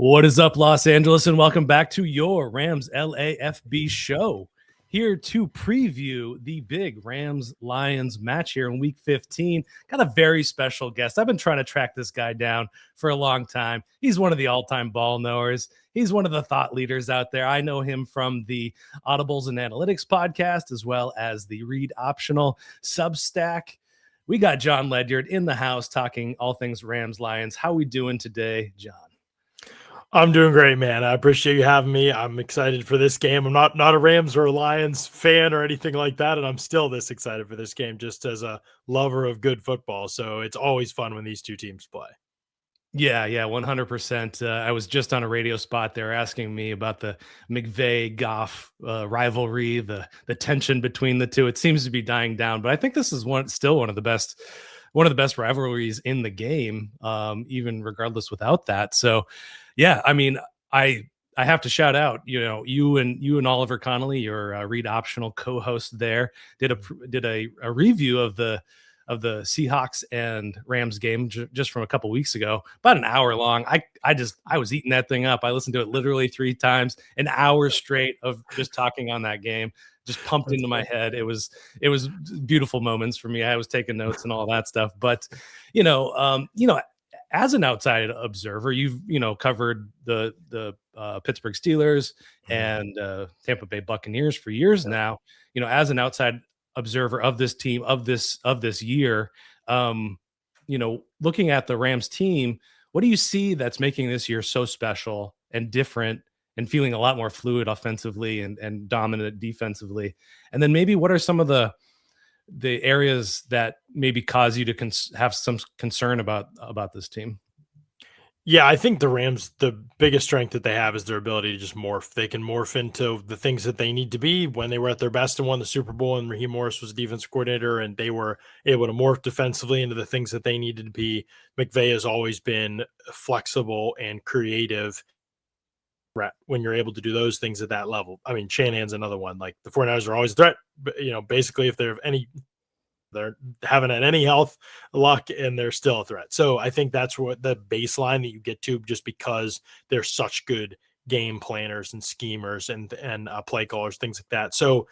What is up, Los Angeles, and welcome back to your Rams LAFB show. Here to preview the big Rams-Lions match here in Week 15. Got a very special guest. I've been trying to track this guy down for a long time. He's one of the all-time ball knowers. He's one of the thought leaders out there. I know him from the Audibles and Analytics podcast, as well as the Read Optional Substack. We got Jon Ledyard in the house talking all things Rams-Lions. How we doing today, John? I'm doing great, man. I appreciate you having me. I'm excited for this game. I'm not a Rams or a Lions fan or anything like that, and I'm still this excited for this game just as a lover of good football. So it's always fun when these two teams play. Yeah, 100%. I was just on a radio spot. They were asking me about the McVay Goff rivalry, the tension between the two. It seems to be dying down, but I think this is still one of the best rivalries in the game, even regardless without that. So, yeah, I mean, I have to shout out, you and Oliver Connolly, your Read Optional co-host there, did a review of the Seahawks and Rams game just from a couple weeks ago, about an hour long. I was eating that thing up. I listened to it literally 3 times, an hour straight of just talking on that game, just pumped into my head. It was beautiful moments for me. I was taking notes and all that stuff. But, as an outside observer, you've covered the Pittsburgh Steelers and Tampa Bay Buccaneers for years now. As an outside observer of this team, of this year, looking at the Rams team, what do you see that's making this year so special and different and feeling a lot more fluid offensively and dominant defensively? And then maybe what are some of the areas that maybe cause you to have some concern about this team? Yeah, I think the Rams, the biggest strength that they have is their ability to just morph. They can morph into the things that they need to be. When they were at their best and won the Super Bowl, and Raheem Morris was defensive coordinator, and they were able to morph defensively into the things that they needed to be. McVay has always been flexible and creative when you're able to do those things at that level. I mean, Shanahan's another one. Like, the 49ers are always a threat, but, basically if they're haven't had any health luck and they're still a threat. So I think that's what the baseline that you get to, just because they're such good game planners and schemers and play callers, things like that. So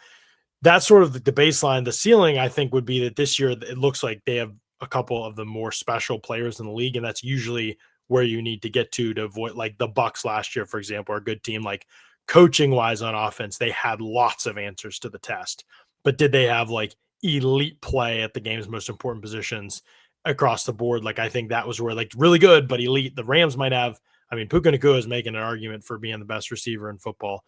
that's sort of the baseline. The ceiling, I think, would be that this year it looks like they have a couple of the more special players in the league, and that's usually where you need to get to avoid, like the Bucs last year, for example, are a good team. Like, coaching wise on offense, they had lots of answers to the test, but did they have like elite play at the game's most important positions across the board? Like, I think that was where, like, really good but elite. The Rams might have. I mean, Puka Nacua is making an argument for being the best receiver in football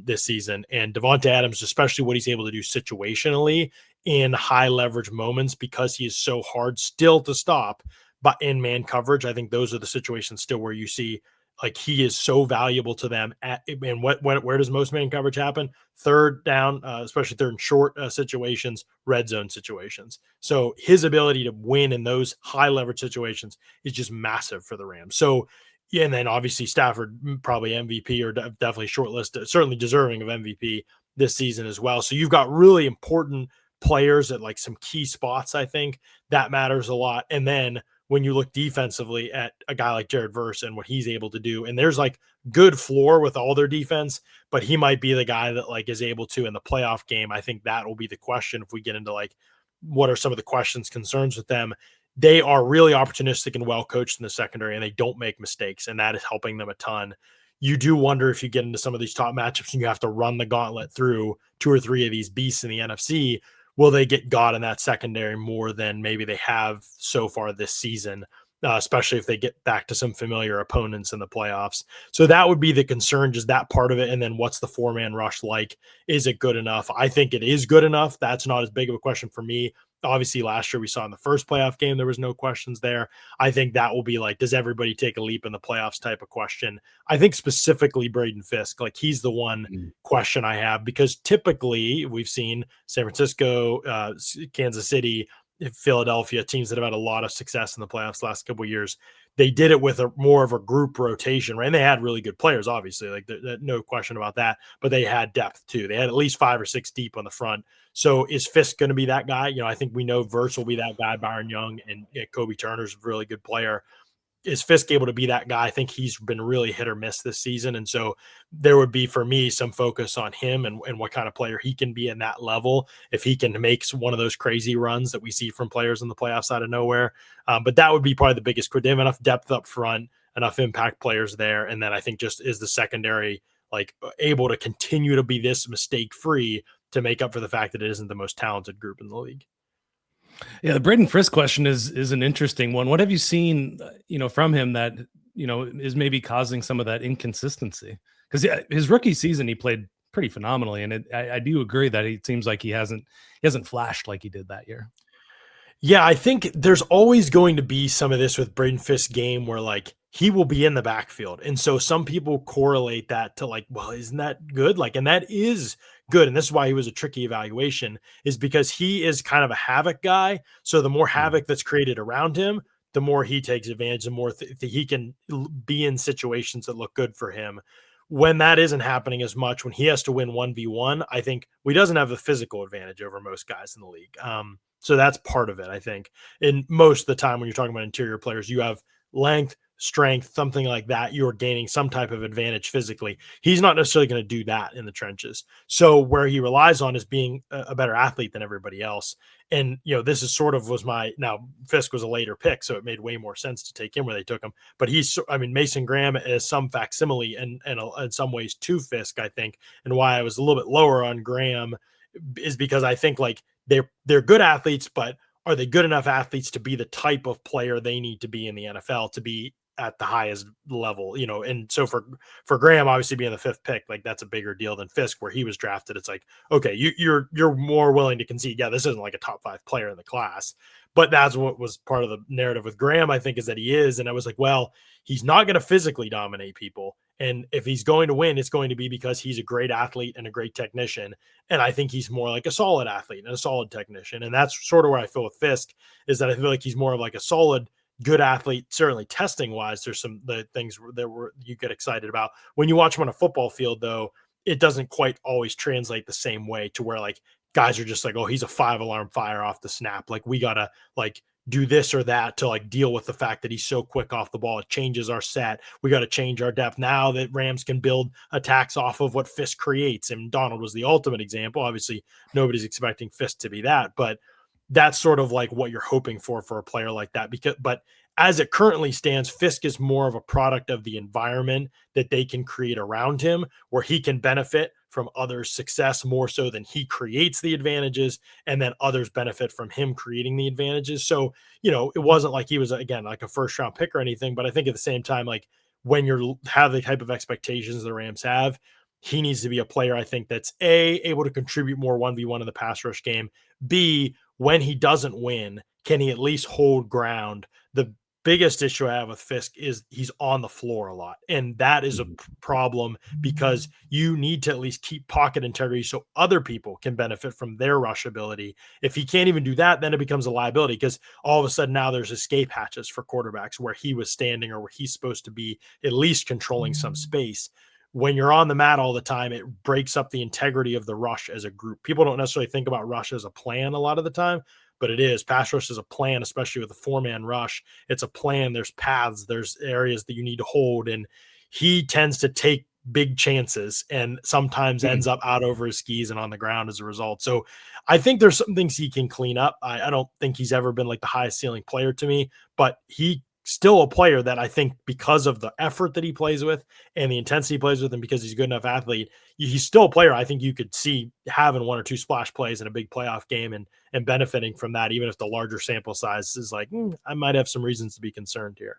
this season, and Devonta Adams, especially what he's able to do situationally in high leverage moments, because he is so hard still to stop, but in man coverage, I think those are the situations still where you see, like, he is so valuable to them. And where does most man coverage happen? Third down, especially third and short situations, red zone situations. So his ability to win in those high leverage situations is just massive for the Rams. So, yeah, and then obviously Stafford, probably MVP or definitely shortlisted, certainly deserving of MVP this season as well. So you've got really important players at like some key spots. I think that matters a lot. And then when you look defensively at a guy like Jared Verse and what he's able to do, and there's like good floor with all their defense, but he might be the guy that like is able to in the playoff game. I think that will be the question if we get into like what are some of the questions, concerns with them. They are really opportunistic and well coached in the secondary, and they don't make mistakes, and that is helping them a ton. You do wonder if you get into some of these top matchups and you have to run the gauntlet through 2 or 3 of these beasts in the NFC, will they get got in that secondary more than maybe they have so far this season, especially if they get back to some familiar opponents in the playoffs? So that would be the concern, just that part of it. And then what's the 4-man rush like? Is it good enough? I think it is good enough. That's not as big of a question for me. Obviously, last year we saw in the first playoff game, there was no questions there. I think that will be like, does everybody take a leap in the playoffs type of question? I think specifically Braden Fiske, like, he's the one question I have, because typically we've seen San Francisco, Kansas City, Philadelphia, teams that have had a lot of success in the playoffs the last couple of years. They did it with more of a group rotation, right? And they had really good players, obviously, like no question about that, but they had depth too. They had at least 5 or 6 deep on the front. So is Fiske going to be that guy? I think we know Verse will be that guy. Byron Young and Kobe Turner's a really good player. is Fiske able to be that guy? I think he's been really hit or miss this season. And so there would be, for me, some focus on him and what kind of player he can be in that level. If he can make one of those crazy runs that we see from players in the playoffs out of nowhere. But that would be probably the biggest. They have enough depth up front, enough impact players there. And then I think just is the secondary, like, able to continue to be this mistake free to make up for the fact that it isn't the most talented group in the league. Yeah, the Braden Frisk question is an interesting one. What have you seen, from him that, is maybe causing some of that inconsistency? Because his rookie season, he played pretty phenomenally. And I do agree that it seems like he hasn't flashed like he did that year. Yeah, I think there's always going to be some of this with Braden Fisk's game where, like, he will be in the backfield. And so some people correlate that to, like, well, isn't that good? Like, and that is good. And this is why he was a tricky evaluation, is because he is kind of a havoc guy. So the more havoc that's created around him, the more he takes advantage, the more he can be in situations that look good for him. When that isn't happening as much, when he has to win 1v1, I think he doesn't have the physical advantage over most guys in the league. So that's part of it, I think. And most of the time when you're talking about interior players, you have length, strength, something like that. You're gaining some type of advantage physically. He's not necessarily going to do that in the trenches. So where he relies on is being a better athlete than everybody else. And, this is sort of now Fiske was a later pick, so it made way more sense to take him where they took him. But Mason Graham is some facsimile and in some ways to Fiske, I think. And why I was a little bit lower on Graham is because I think, like, they're good athletes, but are they good enough athletes to be the type of player they need to be in the NFL to be at the highest level? And so for Graham, obviously being the fifth pick, like, that's a bigger deal than Fiske, where he was drafted. It's like, okay, you're more willing to concede, yeah, this isn't like a top 5 player in the class. But that's what was part of the narrative with Graham, I think, is that he is. And I was like, well, he's not going to physically dominate people. And if he's going to win, it's going to be because he's a great athlete and a great technician. And I think he's more like a solid athlete and a solid technician. And that's sort of where I feel with Fiske, is that I feel like he's more of like a solid, good athlete. Certainly testing wise, there's the things that you get excited about. When you watch him on a football field, though, it doesn't quite always translate the same way to where, like, guys are just like, oh, he's a 5-alarm fire off the snap. Like, we got to, like, do this or that to, like, deal with the fact that he's so quick off the ball. It changes our set. We got to change our depth now that Rams can build attacks off of what Fiske creates. And Donald was the ultimate example. Obviously, nobody's expecting Fiske to be that, but that's sort of like what you're hoping for a player like that. But as it currently stands, Fiske is more of a product of the environment that they can create around him, where he can benefit from others' success more so than he creates the advantages, and then others benefit from him creating the advantages. So, it wasn't like he was, again, like a first round pick or anything, but I think at the same time, like, when you have the type of expectations the Rams have, he needs to be a player, I think, that's able to contribute more 1v1 in the pass rush game. B, when he doesn't win, can he at least hold ground? The biggest issue I have with Fiske is he's on the floor a lot. And that is a problem, because you need to at least keep pocket integrity so other people can benefit from their rush ability. If he can't even do that, then it becomes a liability, because all of a sudden now there's escape hatches for quarterbacks where he was standing or where he's supposed to be at least controlling some space. When you're on the mat all the time, it breaks up the integrity of the rush as a group. People don't necessarily think about rush as a plan a lot of the time, but it is. Pass rush is a plan, especially with a 4-man rush. It's a plan. There's paths, there's areas that you need to hold. And he tends to take big chances and sometimes ends up out over his skis and on the ground as a result. So I think there's some things he can clean up. I don't think he's ever been like the highest ceiling player to me, but he still a player that I think, because of the effort that he plays with and the intensity he plays with, and because he's a good enough athlete, he's still a player I think you could see having 1 or 2 splash plays in a big playoff game and benefiting from that, even if the larger sample size is like, I might have some reasons to be concerned here.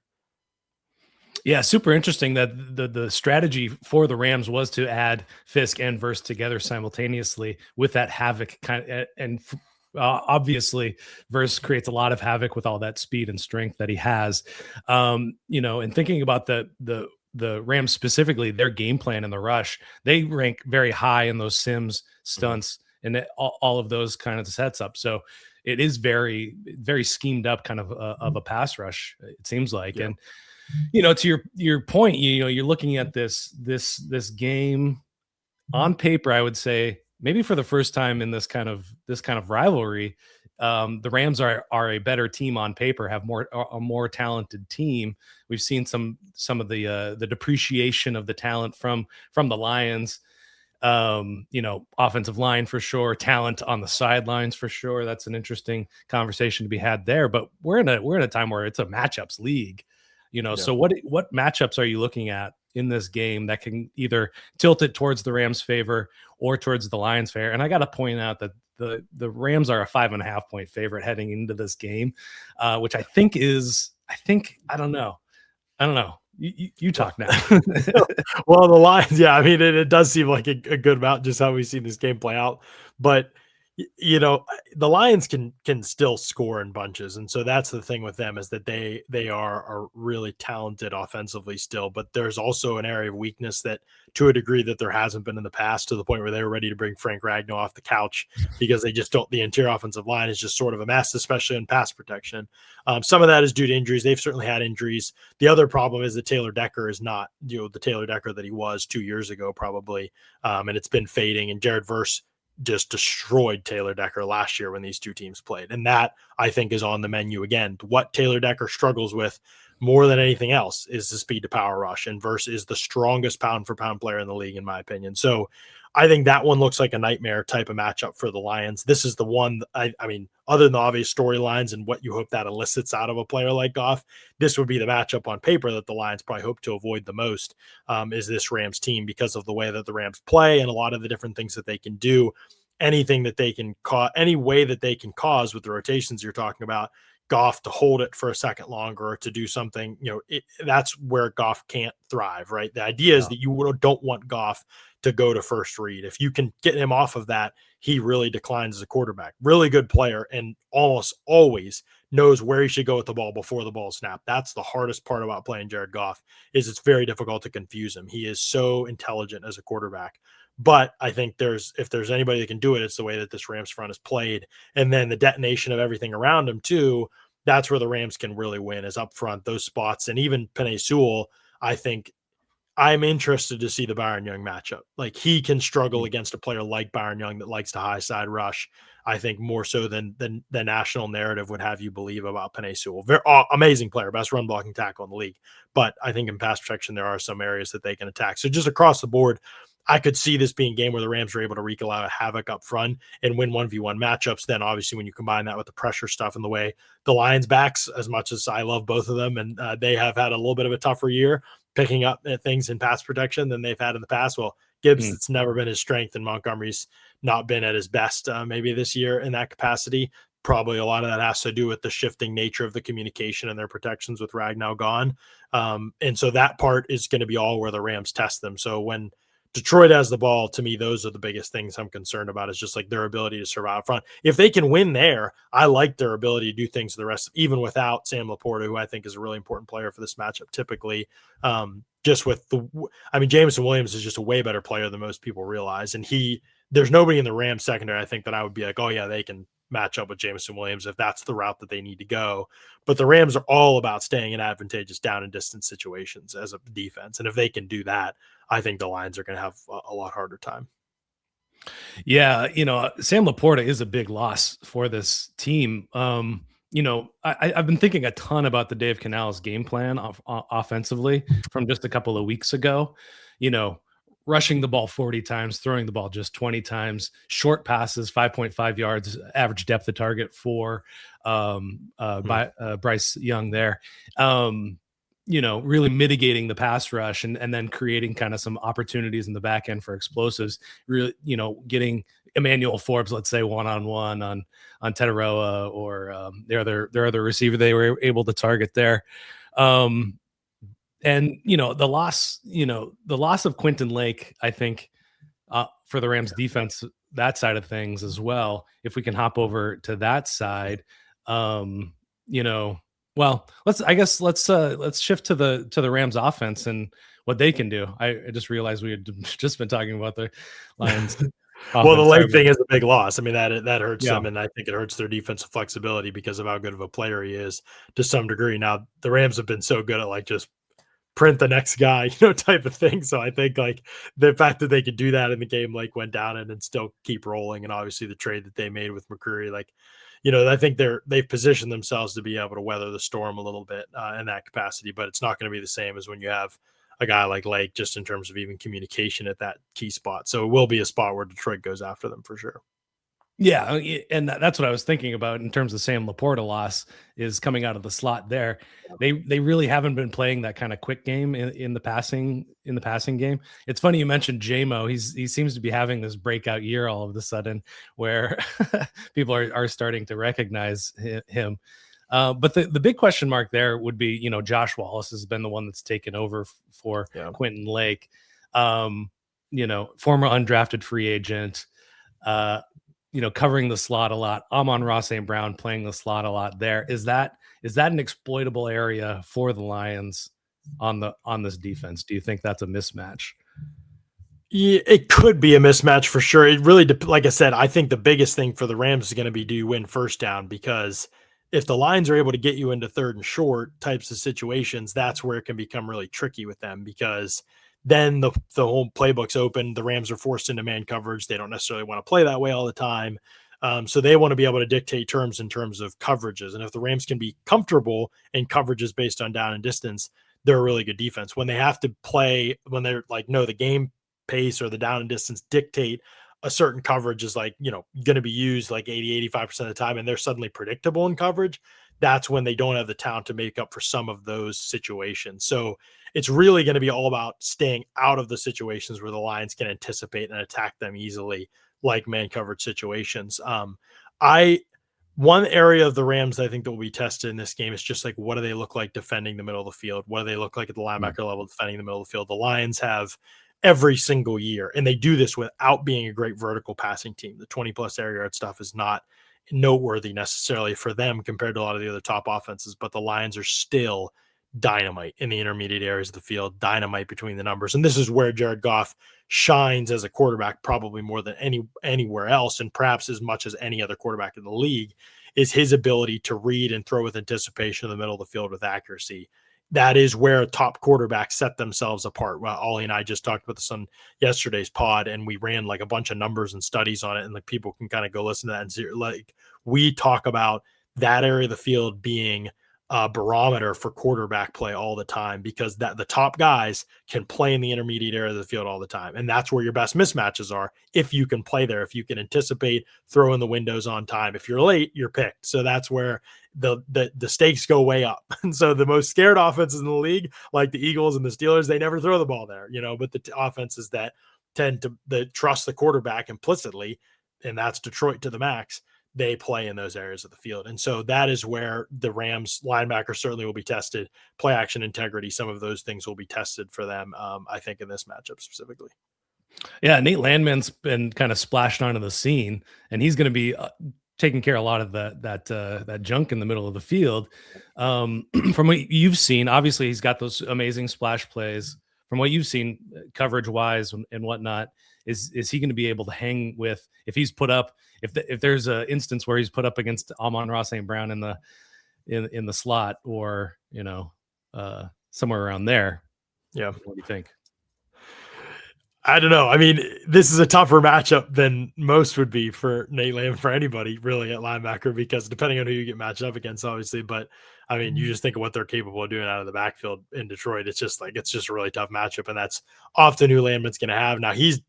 Yeah, super interesting that the strategy for the Rams was to add Fiske and Verse together simultaneously with that havoc kind of, and obviously Verse creates a lot of havoc with all that speed and strength that he has. And thinking about the Rams specifically, their game plan in the rush, they rank very high in those sims, stunts, and all of those kind of sets up. So it is very, very schemed up kind of a pass rush, it seems like. Yeah. And to your point, you're looking at this game on paper, I would say maybe for the first time in this kind of rivalry, The Rams are a better team on paper, have a more talented team. We've seen some of the depreciation of the talent from the Lions. Offensive line for sure, talent on the sidelines for sure. That's an interesting conversation to be had there. But we're in a time where it's a matchups league. Yeah. So what matchups are you looking at in this game that can either tilt it towards the Rams' favor or towards the Lions' favor? And I got to point out that the Rams are a 5.5 point favorite heading into this game, which I think I don't know. You talk now. Well, the Lions, yeah, I mean, it does seem like a good amount just how we've seen this game play out. But the Lions can still score in bunches, and so that's the thing with them, is that they are really talented offensively still. But there's also an area of weakness that, to a degree, that there hasn't been in the past, to the point where they were ready to bring Frank Ragnow off the couch because they just don't. The interior offensive line is just sort of a mess, especially in pass protection. Some of that is due to injuries. They've certainly had injuries. The other problem is that Taylor Decker is not the Taylor Decker that he was 2 years ago, probably, and it's been fading. And Jared Verse just destroyed Taylor Decker last year when these two teams played. And that, I think, is on the menu again. What Taylor Decker struggles with more than anything else is the speed to power rush. And Verse is the strongest pound for pound player in the league, in my opinion. So I think that one looks like a nightmare type of matchup for the Lions. This is the one, I mean, other than the obvious storylines and what you hope that elicits out of a player like Goff, this would be the matchup on paper that the Lions probably hope to avoid the most, is this Rams team, because of the way that the Rams play and a lot of the different things that they can do. Anything that they can cause, any way that they can cause with the rotations you're talking about, Goff to hold it for a second longer or to do something, that's where Goff can't thrive, right? The idea is that you don't want Goff to go to first read. If you can get him off of that, he really declines as a quarterback. Really good player, and almost always knows where he should go with the ball before the ball snapped. That's the hardest part about playing Jared Goff, is it's very difficult to confuse him. He is so intelligent as a quarterback. But I think if there's anybody that can do it, it's the way that this Rams front is played. And then the detonation of everything around him too, that's where the Rams can really win, is up front, those spots. And even Penei Sewell, I think I'm interested to see the Byron Young matchup. Like, he can struggle against a player like Byron Young that likes to high side rush, I think, more so than the national narrative would have you believe about Penei Sewell. Very amazing player, best run blocking tackle in the league. But I think in pass protection, there are some areas that they can attack. So just across the board, I could see this being a game where the Rams are able to wreak a lot of havoc up front and win 1v1 matchups. Then obviously when you combine that with the pressure stuff and the way the Lions backs, as much as I love both of them, and they have had a little bit of a tougher year picking up things in pass protection than they've had in the past. Well, Gibbs, it's never been his strength, and Montgomery's not been at his best maybe this year in that capacity. Probably a lot of that has to do with the shifting nature of the communication and their protections with Ragnow gone. And so that part is going to be all where the Rams test them. So when Detroit has the ball, to me, those are the biggest things I'm concerned about, is just like their ability to survive up front. If they can win there, I like their ability to do things the rest, even without Sam Laporta, who I think is a really important player for this matchup typically. Just with Jameson Williams is just a way better player than most people realize. And there's nobody in the Rams secondary, I think, that I would be like, oh yeah, they can match up with Jameson Williams if that's the route that they need to go. But the Rams are all about staying in advantageous down and distance situations as a defense. And if they can do that, I think the Lions are going to have a lot harder time. Yeah. Sam Laporta is a big loss for this team. I've been thinking a ton about the Dave Canales game plan offensively from just a couple of weeks ago. Rushing the ball 40 times, throwing the ball just 20 times, short passes, 5.5 yards, average depth of target for Bryce Young there. Really mitigating the pass rush and then creating kind of some opportunities in the back end for explosives. Really, getting Emmanuel Forbes, let's say, one-on-one on Tetaroa or their other receiver they were able to target there. And the loss of Quentin Lake, I think, for the Rams defense, that side of things as well. If we can hop over to that side, well, let's shift to the Rams offense and what they can do. I just realized we had just been talking about the Lions. Well, the Lake thing is a big loss. I mean, that hurts them, and I think it hurts their defensive flexibility because of how good of a player he is to some degree. Now, the Rams have been so good at like just print the next guy, type of thing. So I think like the fact that they could do that in the game, like went down and still keep rolling. And obviously the trade that they made with McCreary, like, I think they've positioned themselves to be able to weather the storm a little bit in that capacity, but it's not going to be the same as when you have a guy like Lake, just in terms of even communication at that key spot. So it will be a spot where Detroit goes after them for sure. Yeah, and that's what I was thinking about in terms of Sam Laporta loss is coming out of the slot there. They really haven't been playing that kind of quick game in the passing game. It's funny you mentioned JMO. He seems to be having this breakout year all of a sudden where people are starting to recognize him. But the big question mark there would be, Josh Wallace has been the one that's taken over for Quentin Lake. Former undrafted free agent. Covering the slot a lot. Amon-Ra St. Brown playing the slot a lot there. Is that an exploitable area for the Lions on this defense? Do you think that's a mismatch? Yeah, it could be a mismatch for sure. It really, like I said, I think the biggest thing for the Rams is going to be, do you win first down? Because if the Lions are able to get you into third and short types of situations, that's where it can become really tricky with them, because then the whole playbook's open. The Rams are forced into man coverage. They don't necessarily want to play that way all the time. So they want to be able to dictate terms in terms of coverages. And if the Rams can be comfortable in coverages based on down and distance, they're a really good defense. When they have to play, when they're like, no, the game pace or the down and distance dictate a certain coverage is going to be used like 80-85% of the time, and they're suddenly predictable in coverage, that's when they don't have the talent to make up for some of those situations. So it's really going to be all about staying out of the situations where the Lions can anticipate and attack them easily, like man coverage situations. One area of the Rams I think that will be tested in this game is just like, what do they look like defending the middle of the field? What do they look like at the linebacker level defending the middle of the field? The Lions have every single year, and they do this without being a great vertical passing team. The 20+ air yard stuff is not noteworthy necessarily for them compared to a lot of the other top offenses, but the Lions are still dynamite in the intermediate areas of the field, dynamite between the numbers. And this is where Jared Goff shines as a quarterback, probably more than anywhere else, and perhaps as much as any other quarterback in the league, is his ability to read and throw with anticipation in the middle of the field with accuracy. That is where top quarterbacks set themselves apart. Well, Ollie and I just talked about this on yesterday's pod, and we ran like a bunch of numbers and studies on it, and like people can kind of go listen to that and see, like, we talk about that area of the field being a barometer for quarterback play all the time, because that the top guys can play in the intermediate area of the field all the time. And that's where your best mismatches are. If you can play there, if you can anticipate, throw in the windows on time. If you're late, you're picked. So that's where the stakes go way up. And so the most scared offenses in the league, like the Eagles and the Steelers, they never throw the ball there, but the offenses that tend to trust the quarterback implicitly, and that's Detroit to the max, they play in those areas of the field. And so that is where the Rams linebacker certainly will be tested. Play action integrity, some of those things will be tested for them, I think, in this matchup specifically. Yeah, Nate Landman's been kind of splashed onto the scene, and he's going to be taking care of a lot of that junk in the middle of the field. From what you've seen, obviously he's got those amazing splash plays. From what you've seen, coverage wise and whatnot, is he going to be able to hang with, if he's put up, if there's an instance where he's put up against Amon-Ra St. Brown in the slot, or somewhere around there? Yeah, what do you think? I don't know. I mean, this is a tougher matchup than most would be for Nate Land, for anybody really at linebacker, because depending on who you get matched up against, obviously. But I mean, you just think of what they're capable of doing out of the backfield in Detroit. It's just a really tough matchup, and that's often who Landman's going to have. Now he's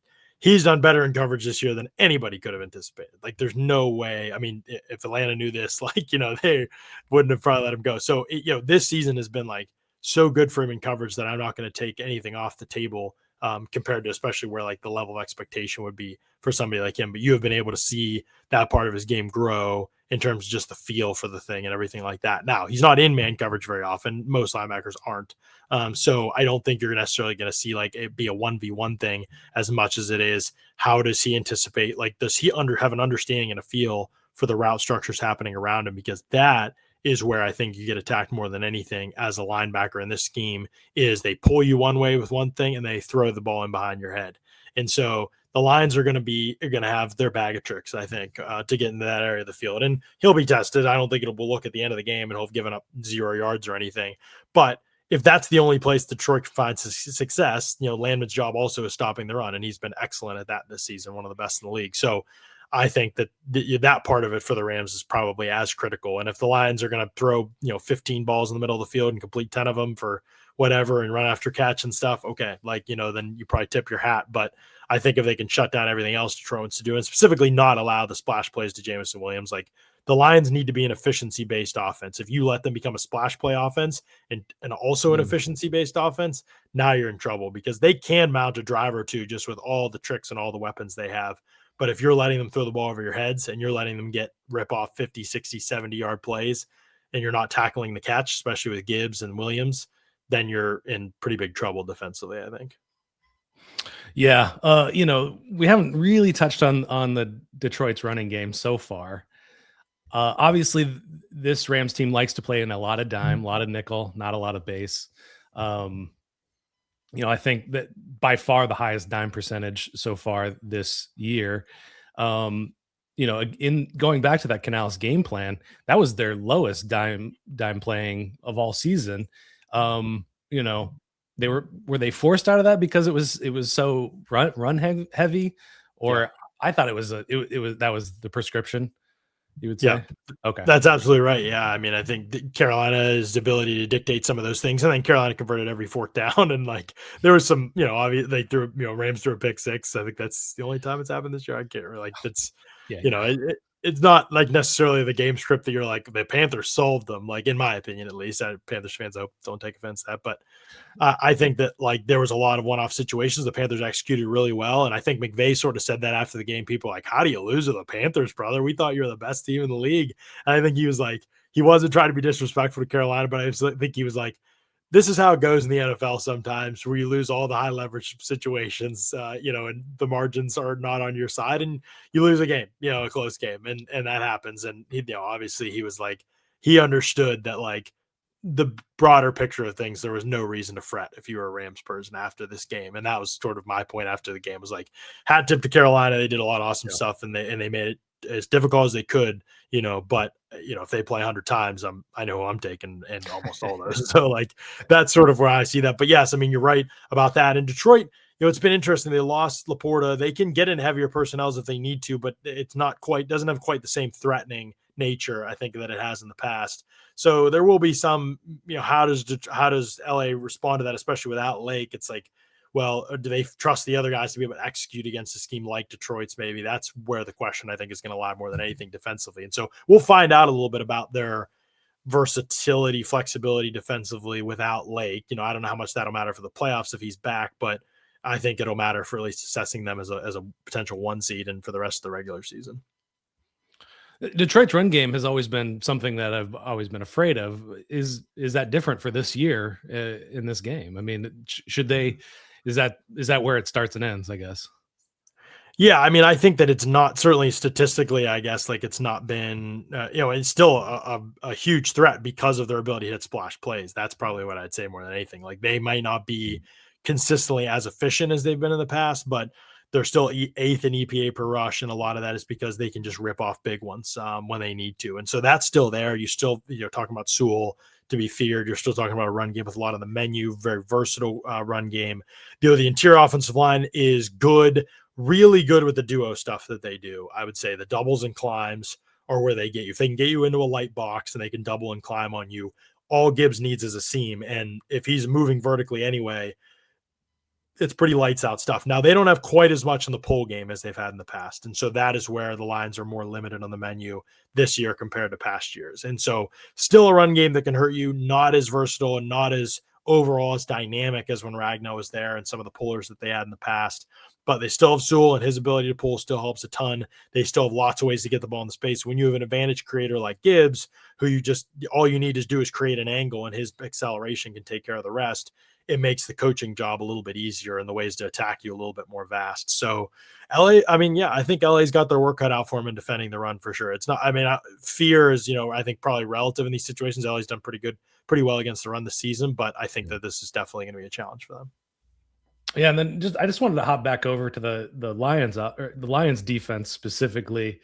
done better in coverage this year than anybody could have anticipated. Like, there's no way. I mean, if Atlanta knew this, they wouldn't have probably let him go. So this season has been like so good for him in coverage that I'm not going to take anything off the table. Compared to especially where like the level of expectation would be for somebody like him. But you have been able to see that part of his game grow in terms of just the feel for the thing and everything like that. Now, he's not in man coverage very often. Most linebackers aren't. So I don't think you're necessarily going to see like it be a 1v1 thing as much as it is, how does he anticipate? Like, does he have an understanding and a feel for the route structures happening around him? Because that is where I think you get attacked more than anything as a linebacker in this scheme, is they pull you one way with one thing and they throw the ball in behind your head. And so the Lions are going to have their bag of tricks, I think, to get into that area of the field. And he'll be tested. I don't think it'll look at the end of the game and he'll have given up 0 yards or anything. But if that's the only place Detroit finds success, Landman's job also is stopping the run, and he's been excellent at that this season, one of the best in the league. So I think that that part of it for the Rams is probably as critical. And if the Lions are going to throw, 15 balls in the middle of the field and complete 10 of them for whatever and run after catch and stuff, okay, then you probably tip your hat. But I think if they can shut down everything else Detroit wants to do, and specifically not allow the splash plays to Jameson Williams, the Lions need to be an efficiency-based offense. If you let them become a splash play offense and also an efficiency-based offense, now you're in trouble, because they can mount a drive or two just with all the tricks and all the weapons they have. But if you're letting them throw the ball over your heads and you're letting them rip off 50, 60, 70-yard plays, and you're not tackling the catch, especially with Gibbs and Williams, then you're in pretty big trouble defensively, I think. Yeah. We haven't really touched on the Detroit's running game so far. Obviously, this Rams team likes to play in a lot of dime, a lot of nickel, not a lot of base. I think that by far the highest dime percentage so far this year. In going back to that Canales game plan, that was their lowest dime playing of all season. Were they forced out of that because it was so run heavy, or yeah. I thought it was that was the prescription, you would say? Yeah. Okay. That's absolutely right. Yeah. I mean, I think Carolina's ability to dictate some of those things, and then Carolina converted every fourth down. And there was some, obviously they threw, Rams threw a pick six. I think that's the only time it's happened this year. I can't really that's, it's not necessarily the game script that you're the Panthers solved them. In my opinion, at least, Panthers fans, I hope don't take offense to that. But I think that there was a lot of one-off situations. The Panthers executed really well. And I think McVay sort of said that after the game. People how do you lose to the Panthers, brother? We thought you were the best team in the league. And I think he was he wasn't trying to be disrespectful to Carolina, but I think he was this is how it goes in the NFL sometimes, where you lose all the high leverage situations, and the margins are not on your side and you lose a game, a close game. And that happens. And obviously he was he understood that the broader picture of things, there was no reason to fret if you were a Rams person after this game. And that was sort of my point after the game, was hat tip to Carolina. They did a lot of awesome stuff, and they made it as difficult as they could, but if they play 100 times, I know who I'm taking in almost all those. So that's sort of where I see that. But yes, I mean, you're right about that. In Detroit, it's been interesting. They lost Laporta. They can get in heavier personnels if they need to, but it's not quite, doesn't have quite the same threatening nature, I think, that it has in the past. So there will be some, how does LA respond to that, especially without Lake? It's well, do they trust the other guys to be able to execute against a scheme like Detroit's? Maybe that's where the question, I think, is going to lie more than anything defensively. And so we'll find out a little bit about their versatility, flexibility defensively without Lake. I don't know how much that'll matter for the playoffs if he's back, but I think it'll matter for at least assessing them as a potential 1 seed and for the rest of the regular season. Detroit's run game has always been something that I've always been afraid of. Is that different for this year in this game? I mean, should they? Is that where it starts and ends, I guess? Yeah, I mean, I think that it's not, certainly statistically, I guess, it's not been, it's still a huge threat because of their ability to hit splash plays. That's probably what I'd say more than anything. They might not be consistently as efficient as they've been in the past, but they're still 8th in EPA per rush, and a lot of that is because they can just rip off big ones when they need to. And so that's still there. You still, talking about Sewell to be feared. You're still talking about a run game with a lot of the menu, very versatile run game. The interior offensive line is good, really good with the duo stuff that they do. I would say the doubles and climbs are where they get you. If they can get you into a light box and they can double and climb on you, all Gibbs needs is a seam. And if he's moving vertically anyway, it's pretty lights out stuff. Now, they don't have quite as much in the pull game as they've had in the past. And so that is where the Lions are more limited on the menu this year compared to past years. And so still a run game that can hurt you, not as versatile and not as overall as dynamic as when Ragnar was there and some of the pullers that they had in the past. But they still have Sewell, and his ability to pull still helps a ton. They still have lots of ways to get the ball in the space. When you have an advantage creator like Gibbs, who all you need to do is create an angle, and his acceleration can take care of the rest, it makes the coaching job a little bit easier, and the ways to attack you a little bit more vast. So LA, I mean, yeah, I think LA's got their work cut out for them in defending the run for sure. It's not, I mean, fear is, I think probably relative in these situations. LA's done pretty well against the run this season, but I think that this is definitely going to be a challenge for them. Yeah. And then I just wanted to hop back over to the Lions, or the Lions defense specifically.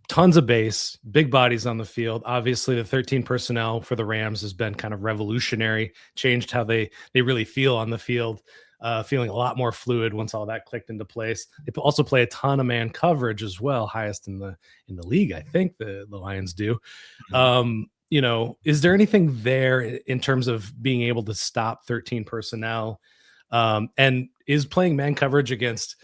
Tons of base, big bodies on the field. Obviously, the 13 personnel for the Rams has been kind of revolutionary, changed how they really feel on the field. feeling a lot more fluid once all that clicked into place. They also play a ton of man coverage as well, highest in the league, I think the Lions do. Is there anything there in terms of being able to stop 13 personnel? And is playing man coverage against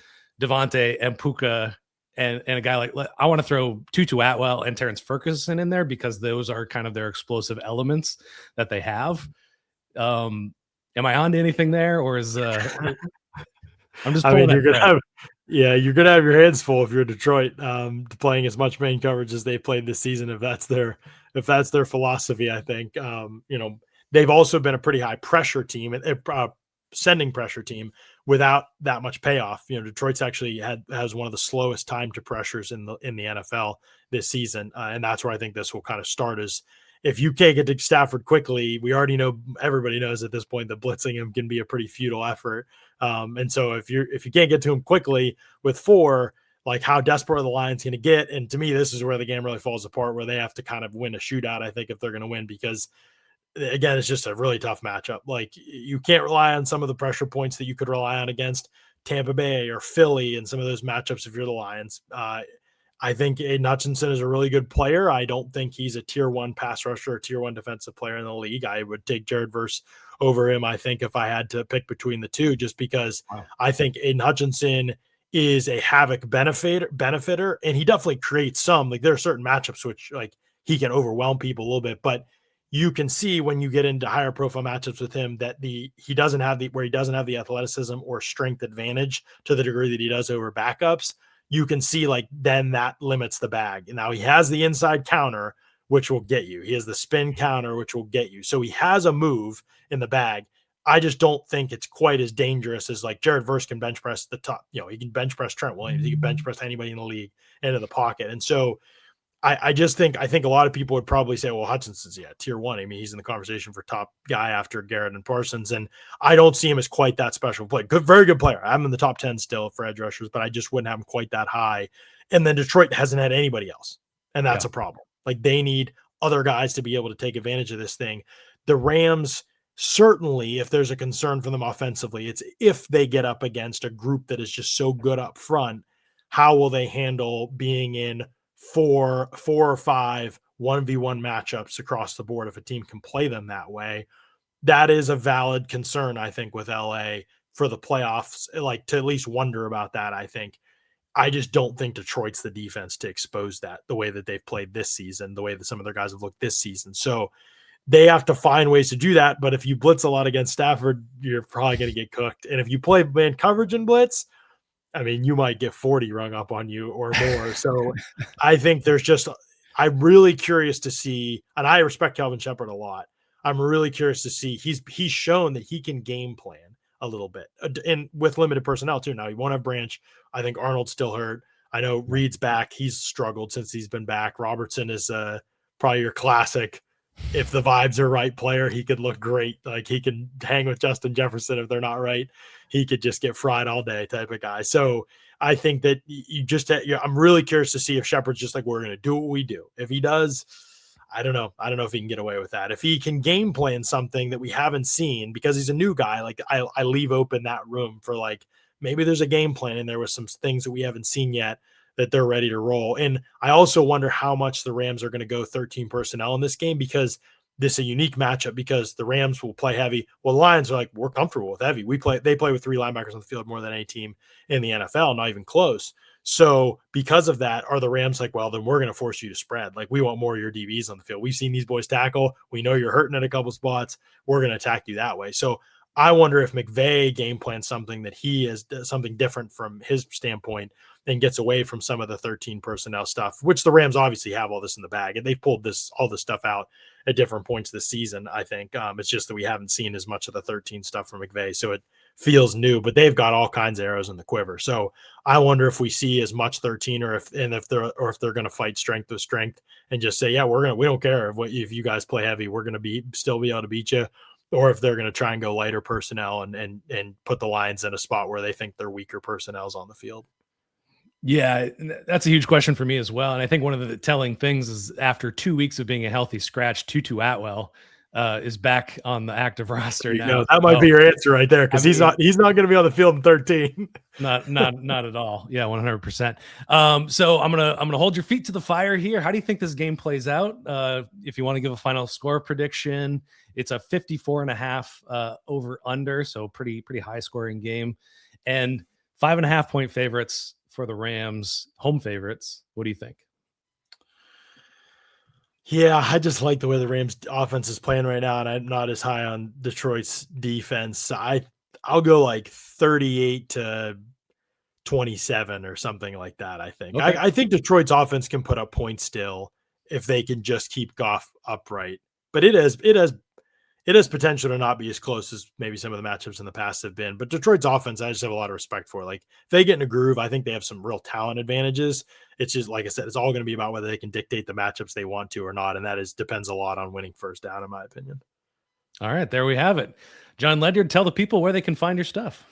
Devontae and Puka and a guy like, I want to throw Tutu Atwell and Terrence Ferguson in there because those are kind of their explosive elements that they have. Am I on to anything there, or is I'm just? I mean, you're gonna have your hands full if you're Detroit, playing as much main coverage as they played this season. If that's their philosophy, I think they've also been a pretty high pressure team, sending pressure team without that much payoff. Detroit's actually has one of the slowest time to pressures in the NFL this season, and that's where I think this will kind of start. Is if you can't get to Stafford quickly, we already know, everybody knows at this point that blitzing him can be a pretty futile effort. And so if you can't get to him quickly with 4, like how desperate are the Lions going to get? And to me, this is where the game really falls apart, where they have to kind of win a shootout, I think, if they're going to win, because again, it's just a really tough matchup. Like, you can't rely on some of the pressure points that you could rely on against Tampa Bay or Philly and some of those matchups if you're the Lions. I think Aiden Hutchinson is a really good player. I don't think he's a tier 1 pass rusher or tier 1 defensive player in the league. I would take Jared Verse over him, I think, if I had to pick between the two, just because I think Aiden Hutchinson is a havoc benefiter, and he definitely creates some. Like, there are certain matchups which, like, he can overwhelm people a little bit, but you can see when you get into higher profile matchups with him that he doesn't have the athleticism or strength advantage to the degree that he does over backups. You can see, like, then that limits the bag. And now he has the inside counter, which will get you. He has the spin counter, which will get you. So he has a move in the bag. I just don't think it's quite as dangerous as, like, Jared Verse can bench press the top. He can bench press Trent Williams. He can bench press anybody in the league into the pocket. And so I think a lot of people would probably say, well, Hutchinson's tier 1. I mean, he's in the conversation for top guy after Garrett and Parsons, and I don't see him as quite that special player. Very good player. I'm in the top 10 still for edge rushers, but I just wouldn't have him quite that high. And then Detroit hasn't had anybody else, and that's a problem. Like, they need other guys to be able to take advantage of this thing. The Rams, certainly, if there's a concern for them offensively, it's if they get up against a group that is just so good up front, how will they handle being in 4 or 5 1v1 matchups across the board if a team can play them that way? That is a valid concern, I think, with LA for the playoffs, like, to at least wonder about that. I just don't think Detroit's the defense to expose that the way that they've played this season, the way that some of their guys have looked this season. So they have to find ways to do that. But if you blitz a lot against Stafford, you're probably going to get cooked. And if you play man coverage and blitz, I mean, you might get 40 rung up on you or more. So I think I'm really curious to see, and I respect Calvin Shepard a lot. I'm really curious to see, he's shown that he can game plan a little bit, and with limited personnel too. Now, he won't have Branch. I think Arnold's still hurt. I know Reed's back. He's struggled since he's been back. Robertson is probably your classic, if the vibes are right, player. He could look great. Like, he can hang with Justin Jefferson. If they're not right, he could just get fried all day type of guy. So I think that I'm really curious to see if Shepard's just like, we're going to do what we do. If he does, I don't know. I don't know if he can get away with that. If he can game plan something that we haven't seen, because he's a new guy, like, I leave open that room for, like, maybe there's a game plan in there with some things that we haven't seen yet that they're ready to roll. And I also wonder how much the Rams are going to go 13 personnel in this game, because this is a unique matchup, because the Rams will play heavy. Well, the Lions are like, we're comfortable with heavy. They play with 3 linebackers on the field more than any team in the NFL, not even close. So because of that, are the Rams like, well, then we're going to force you to spread. Like, we want more of your DBs on the field. We've seen these boys tackle. We know you're hurting at a couple spots. We're going to attack you that way. So I wonder if McVay game plans something that he is something different from his standpoint and gets away from some of the 13 personnel stuff, which the Rams obviously have all this in the bag, and they've pulled all this stuff out at different points this season. I think it's just that we haven't seen as much of the 13 stuff from McVay, so it feels new, but they've got all kinds of arrows in the quiver. So I wonder if we see as much 13, or if they're going to fight strength with strength and just say, yeah, we don't care if you guys play heavy, we're going to still be able to beat you. Or if they're going to try and go lighter personnel and put the Lions in a spot where they think their weaker personnel is on the field. Yeah, that's a huge question for me as well. And I think one of the telling things is, after 2 weeks of being a healthy scratch, Tutu Atwell, is back on the active roster You now. know, that might be your answer right there, because he's not going to be on the field in 13. Not at all. Yeah, 100%. So I'm gonna hold your feet to the fire here. How do you think this game plays out? If you want to give a final score prediction, it's a 54.5 over under, so pretty high scoring game, and 5.5 point favorites for the Rams, home favorites. What do you think? Yeah, I just like the way the Rams offense is playing right now, and I'm not as high on Detroit's defense. I'll go like 38-27 or something like that. I think. Okay. I think Detroit's offense can put up points still if they can just keep Goff upright. But it has potential to not be as close as maybe some of the matchups in the past have been. But Detroit's offense, I just have a lot of respect for. Like, if they get in a groove, I think they have some real talent advantages. It's just, like I said, it's all going to be about whether they can dictate the matchups they want to or not. And depends a lot on winning first down, in my opinion. All right, there we have it. Jon Ledyard, tell the people where they can find your stuff.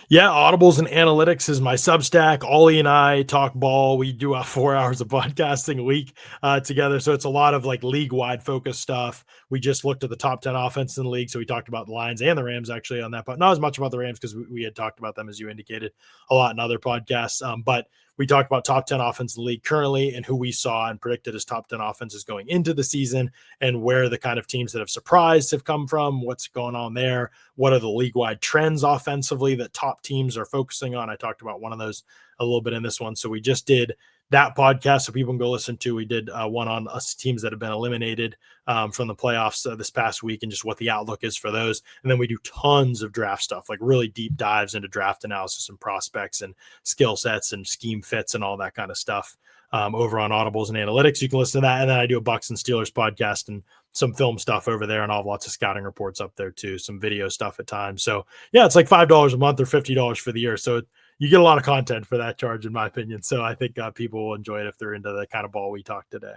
Yeah, Audibles and Analytics is my Substack. Ollie and I talk ball. We do 4 hours of podcasting a week together. So it's a lot of like league-wide focus stuff. We just looked at the top 10 offense in the league. So we talked about the Lions and the Rams actually on that, but not as much about the Rams because we had talked about them, as you indicated, a lot in other podcasts. But we talked about top 10 offense in the league currently and who we saw and predicted as top 10 offenses going into the season, and where the kind of teams that have surprised have come from, what's going on there, what are the league-wide trends offensively that top teams are focusing on. I talked about one of those a little bit in this one. So we just did that podcast, so people can go listen to. We did one on us teams that have been eliminated from the playoffs this past week, and just what the outlook is for those. And then we do tons of draft stuff, like really deep dives into draft analysis and prospects and skill sets and scheme fits and all that kind of stuff over on Audibles and Analytics. You can listen to that. And then I do a Bucks and Steelers podcast and some film stuff over there, and I'll have lots of scouting reports up there too, some video stuff at times. So yeah, it's like $5 a month or $50 for the year. So you get a lot of content for that charge, in my opinion. So I think people will enjoy it if they're into the kind of ball we talked today.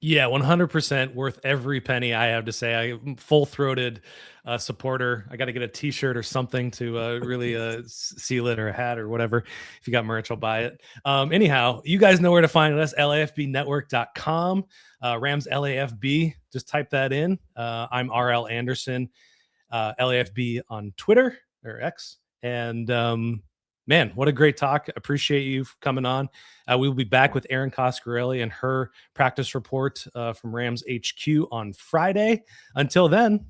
Yeah, 100% worth every penny, I have to say. I'm full-throated supporter. I got to get a t-shirt or something to really seal it, or a hat or whatever. If you got merch, I'll buy it. Anyhow, you guys know where to find us, lafbnetwork.com, Rams LAFB. Just type that in. I'm RL Anderson, LAFB on Twitter or X. And man, what a great talk. Appreciate you coming on. We will be back with Erin Coscarelli and her practice report from Rams HQ on Friday. Until then,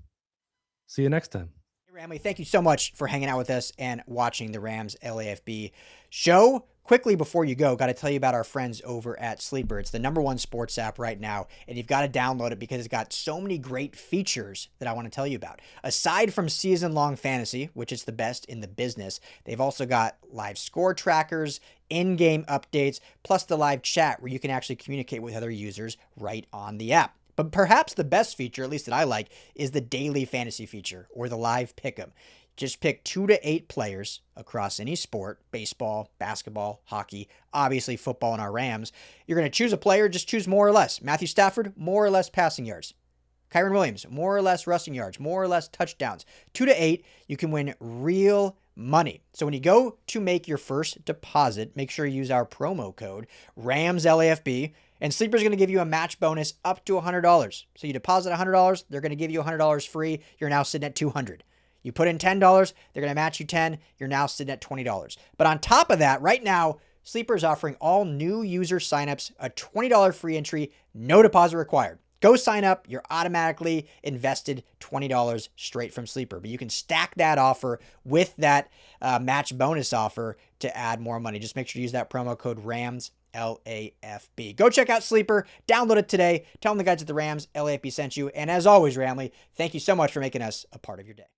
see you next time. Hey, Ramley, thank you so much for hanging out with us and watching the Rams LAFB show. Quickly before you go, got to tell you about our friends over at Sleeper. It's the #1 sports app right now, and you've got to download it because it's got so many great features that I want to tell you about. Aside from season-long fantasy, which is the best in the business, they've also got live score trackers, in-game updates, plus the live chat where you can actually communicate with other users right on the app. But perhaps the best feature, at least that I like, is the daily fantasy feature, or the live pick'em. Just pick 2 to 8 players across any sport: baseball, basketball, hockey, obviously football, and our Rams. You're going to choose a player, just choose more or less. Matthew Stafford, more or less passing yards. Kyron Williams, more or less rushing yards, more or less touchdowns. 2 to 8, you can win real money. So when you go to make your first deposit, make sure you use our promo code RAMSLAFB, and Sleeper's going to give you a match bonus up to $100. So you deposit $100, they're going to give you $100 free. You're now sitting at $200. You put in $10, they're going to match you $10. You're now sitting at $20. But on top of that, right now, Sleeper is offering all new user signups a $20 free entry, no deposit required. Go sign up. You're automatically invested $20 straight from Sleeper. But you can stack that offer with that match bonus offer to add more money. Just make sure you use that promo code RAMSLAFB. Go check out Sleeper. Download it today. Tell them the guys at the Rams LAFB sent you. And as always, Ramley, thank you so much for making us a part of your day.